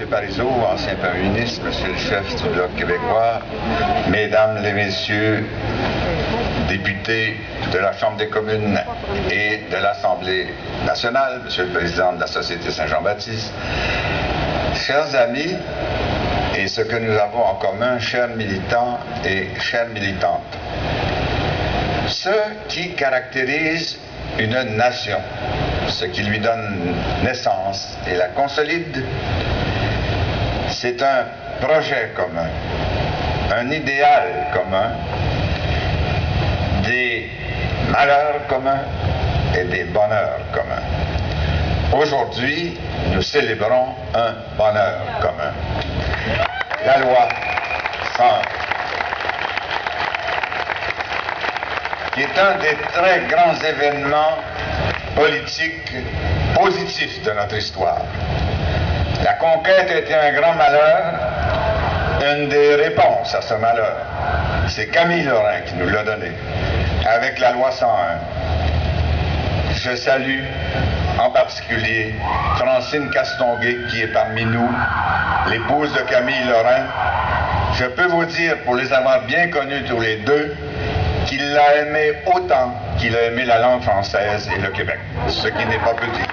M. Parizeau, ancien Premier ministre, M. le chef du Bloc québécois, Mesdames et Messieurs, députés de la Chambre des communes et de l'Assemblée nationale, M. le Président de la Société Saint-Jean-Baptiste, chers amis, et ce que nous avons en commun, chers militants et chères militantes, ce qui caractérise une nation, ce qui lui donne naissance et la consolide, c'est un projet commun, un idéal commun, des malheurs communs et des bonheurs communs. Aujourd'hui, nous célébrons un bonheur commun. La loi 101, qui est un des très grands événements politiques positifs de notre histoire. La conquête a été un grand malheur. Une des réponses à ce malheur, c'est Camille Lorrain qui nous l'a donné, avec la loi 101. Je salue en particulier Francine Castonguay, qui est parmi nous, l'épouse de Camille Lorrain. Je peux vous dire, pour les avoir bien connus tous les deux, qu'il l'a aimé autant qu'il a aimé la langue française et le Québec, ce qui n'est pas petit.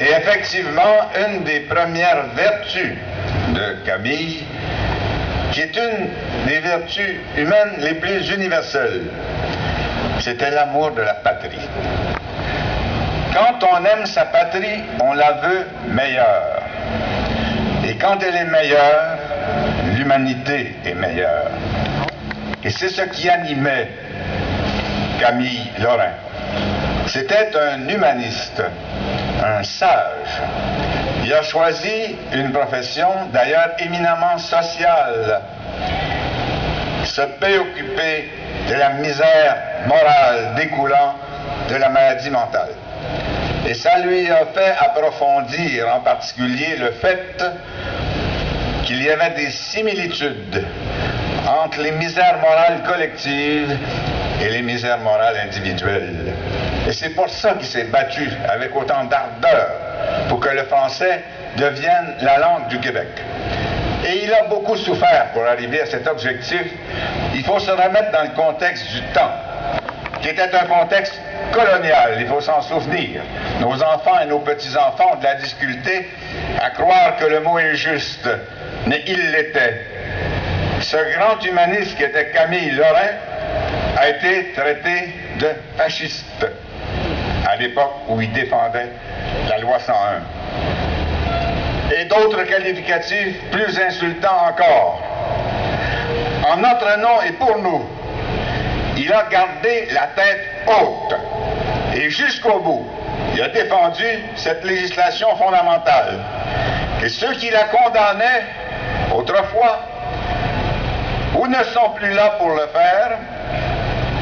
Et effectivement, une des premières vertus de Camille, qui est une des vertus humaines les plus universelles, c'était l'amour de la patrie. Quand on aime sa patrie, on la veut meilleure. Et quand elle est meilleure, l'humanité est meilleure. Et c'est ce qui animait Camille Lorrain. C'était un humaniste, un sage. Il a choisi une profession d'ailleurs éminemment sociale, se préoccuper de la misère morale découlant de la maladie mentale. Et ça lui a fait approfondir en particulier le fait qu'il y avait des similitudes entre les misères morales collectives et les misères morales individuelles. Et c'est pour ça qu'il s'est battu avec autant d'ardeur pour que le français devienne la langue du Québec. Et il a beaucoup souffert pour arriver à cet objectif. Il faut se remettre dans le contexte du temps, qui était un contexte colonial, il faut s'en souvenir. Nos enfants et nos petits-enfants ont de la difficulté à croire que le mot est juste, mais il l'était. Ce grand humaniste qui était Camille Lorrain a été traité de fasciste à l'époque où il défendait la loi 101. Et d'autres qualificatifs plus insultants encore. En notre nom et pour nous, il a gardé la tête haute et jusqu'au bout, il a défendu cette législation fondamentale. Et ceux qui la condamnaient autrefois, ou ne sont plus là pour le faire,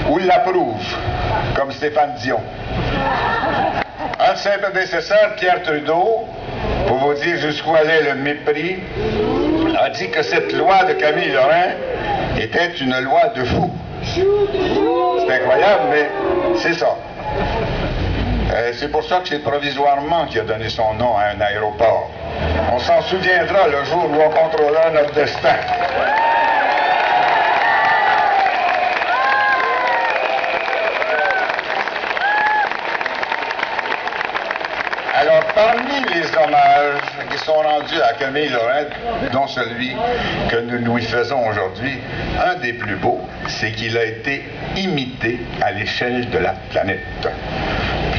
ou l'approuvent, comme Stéphane Dion. Un de ses prédécesseurs, Pierre Trudeau, pour vous dire jusqu'où allait le mépris, a dit que cette loi de Camille Lorrain était une loi de fou. C'est incroyable, mais c'est ça. C'est pour ça que c'est provisoirement qu'il a donné son nom à un aéroport. On s'en souviendra le jour où on contrôlera notre destin. Alors, parmi les hommages qui sont rendus à Camille Lorrain, dont celui que nous lui faisons aujourd'hui, un des plus beaux, c'est qu'il a été imité à l'échelle de la planète.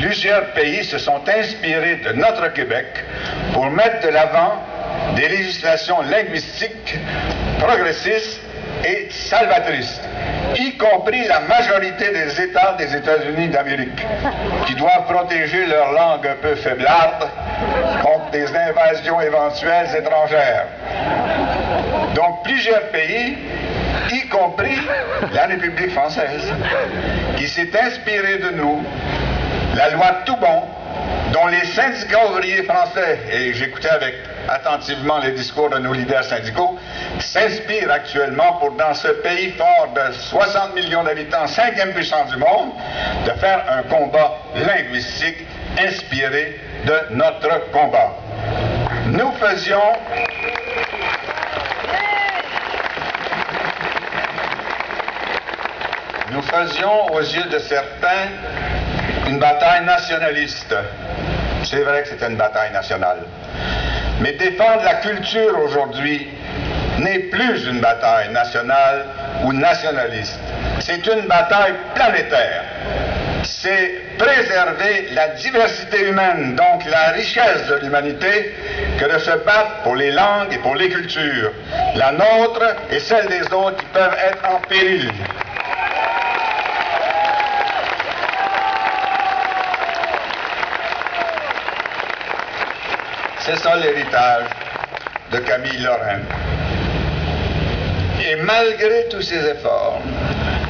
Plusieurs pays se sont inspirés de notre Québec pour mettre de l'avant des législations linguistiques progressistes et salvatrices, y compris la majorité des États des États-Unis d'Amérique, qui doivent protéger leur langue un peu faiblarde contre des invasions éventuelles étrangères. Donc plusieurs pays, y compris la République française, qui s'est inspirée de nous, la loi Toubon dont les syndicats ouvriers français, et j'écoutais avec attentivement les discours de nos leaders syndicaux, s'inspirent actuellement pour, dans ce pays fort de 60 millions d'habitants, 5e puissance du monde, de faire un combat linguistique inspiré de notre combat. Nous faisions aux yeux de certains une bataille nationaliste. C'est vrai que c'était une bataille nationale. Mais défendre la culture aujourd'hui n'est plus une bataille nationale ou nationaliste. C'est une bataille planétaire. C'est préserver la diversité humaine, donc la richesse de l'humanité, que de se battre pour les langues et pour les cultures. La nôtre et celle des autres qui peuvent être en péril. C'est ça l'héritage de Camille Lorrain. Et malgré tous ces efforts,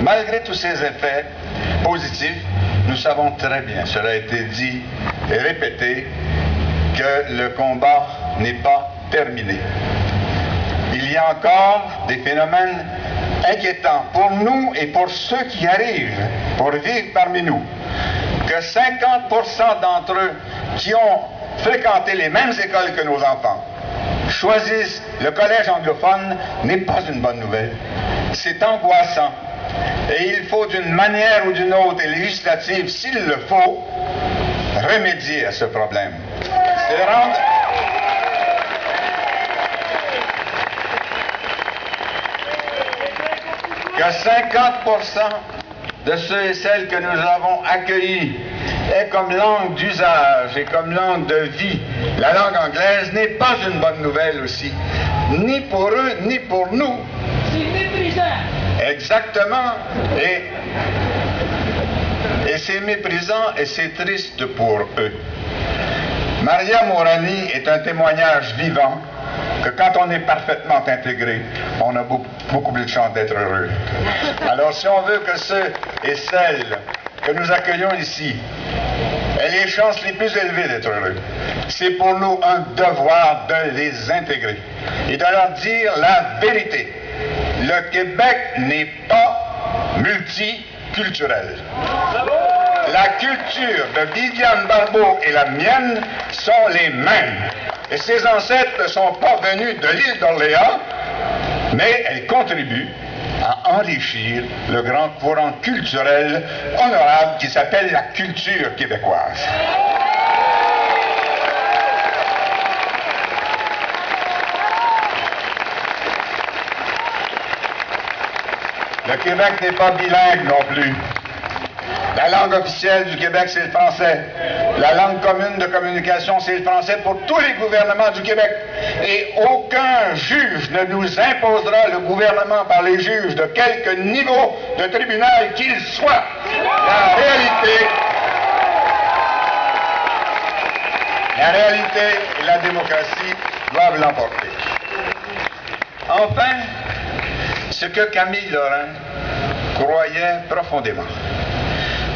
malgré tous ces effets positifs, nous savons très bien, cela a été dit et répété, que le combat n'est pas terminé. Il y a encore des phénomènes inquiétants pour nous et pour ceux qui arrivent pour vivre parmi nous. Que 50% d'entre eux qui ont fréquenté les mêmes écoles que nos enfants choisissent le collège anglophone n'est pas une bonne nouvelle. C'est angoissant. Et il faut d'une manière ou d'une autre, et législative, s'il le faut, remédier à ce problème. C'est rendre... que 50% de ceux et celles que nous avons accueillis aient comme langue d'usage et comme langue de vie la langue anglaise n'est pas une bonne nouvelle aussi, ni pour eux, ni pour nous. C'est méprisant. Exactement. Et c'est méprisant et c'est triste pour eux. Maria Mourani est un témoignage vivant que quand on est parfaitement intégré, on a beaucoup plus de chance d'être heureux. Alors si on veut que ceux et celles que nous accueillons ici aient les chances les plus élevées d'être heureux, c'est pour nous un devoir de les intégrer et de leur dire la vérité. Le Québec n'est pas multiculturel. La culture de Viviane Barbeau et la mienne sont les mêmes. Et ses ancêtres ne sont pas venus de l'île d'Orléans, mais elles contribuent à enrichir le grand courant culturel honorable qui s'appelle la culture québécoise. Le Québec n'est pas bilingue non plus. La langue officielle du Québec, c'est le français. La langue commune de communication, c'est le français pour tous les gouvernements du Québec. Et aucun juge ne nous imposera le gouvernement par les juges de quelque niveau de tribunal qu'il soit. La réalité et la démocratie doivent l'emporter. Enfin, ce que Camille Lorrain croyait profondément,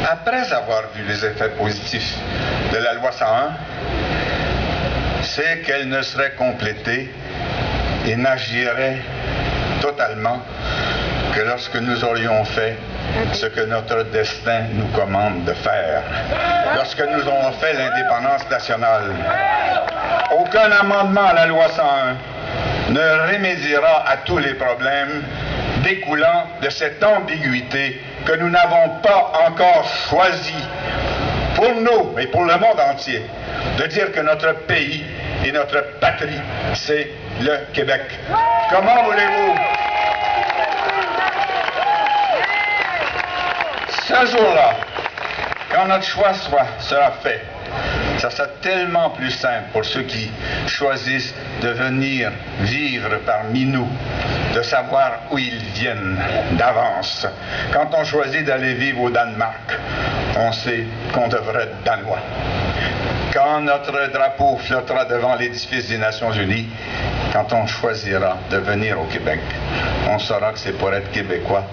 après avoir vu les effets positifs de la loi 101, c'est qu'elle ne serait complétée et n'agirait totalement que lorsque nous aurions fait ce que notre destin nous commande de faire, lorsque nous aurons fait l'indépendance nationale. Aucun amendement à la loi 101 ne remédiera à tous les problèmes découlant de cette ambiguïté que nous n'avons pas encore choisi pour nous et pour le monde entier de dire que notre pays et notre patrie, c'est le Québec. Comment voulez-vous? Ce jour-là, quand notre choix sera fait, ça sera tellement plus simple pour ceux qui choisissent de venir vivre parmi nous, de savoir où ils viennent d'avance. Quand on choisit d'aller vivre au Danemark, on sait qu'on devrait être danois. Quand notre drapeau flottera devant l'édifice des Nations Unies, quand on choisira de venir au Québec, on saura que c'est pour être québécois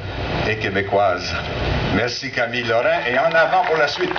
et québécoise. Merci Camille Lorrain et en avant pour la suite.